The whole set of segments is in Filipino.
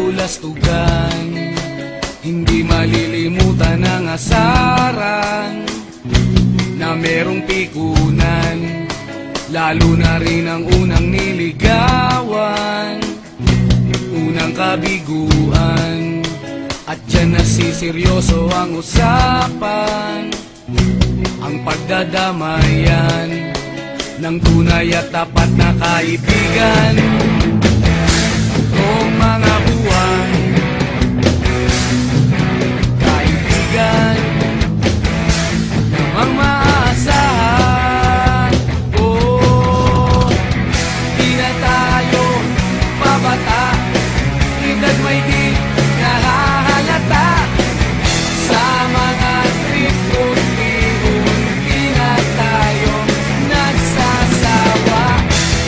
kabulastugan. Hindi malilimutan ang asaran na merong pikunan, lalo na rin ang unang niligawan, unang kabiguan. At dyan nasiseryoso ang usapan, ang pagdadamayan ng tunay at tapat na kaibigan. Noong mga buwan, kaibigan namang maaasahan. Oh, di na tayo pabata, edad may di nahahalata. Sa mga trip unti-unti na tayo nagsasawa.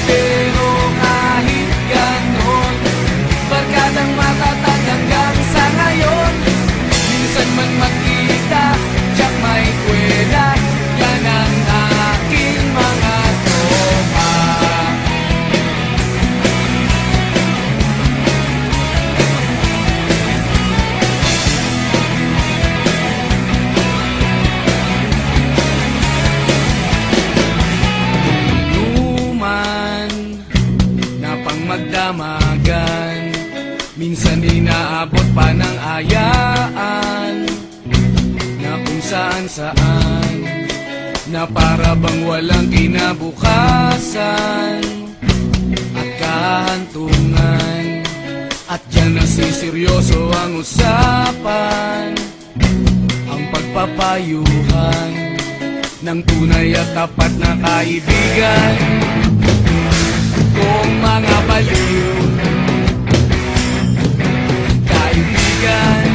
Pero kahit ganon, barkadang matatag hanggang sa ngayon. Minsan man magkita, tiyak may kwela, yan ang aking mga tropa. Inuman na pang magdamagan, minsan inaabot pa ng ayaan, na kung saan-saan, na para bang walang kinabukasan at kahantungan. At dyan nasiseryoso ang usapan, ang pagpapayuhan ng tunay at tapat na kaibigan. Kung mga baliw, kaibigan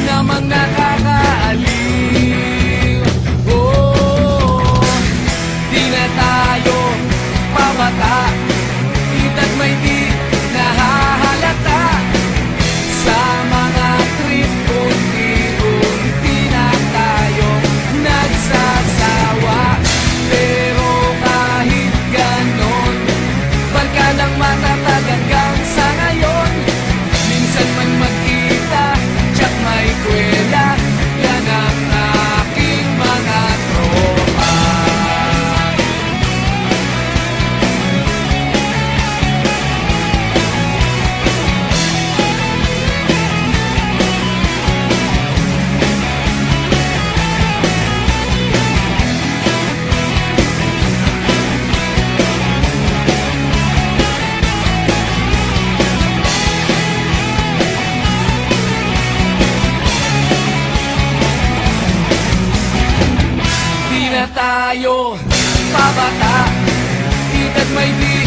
namang nakakaaliw. Oh, di na tayo pabata, edad may di nahahalata. Sa mga trip unti-unti na tayo nagsasawa. Pero kahit ganon, barkadang matatag hanggang sa ngayon. Minsan man magkita, tiyak may kwela, yan ang aking mga tropa. Di na tayo pabata, edad may di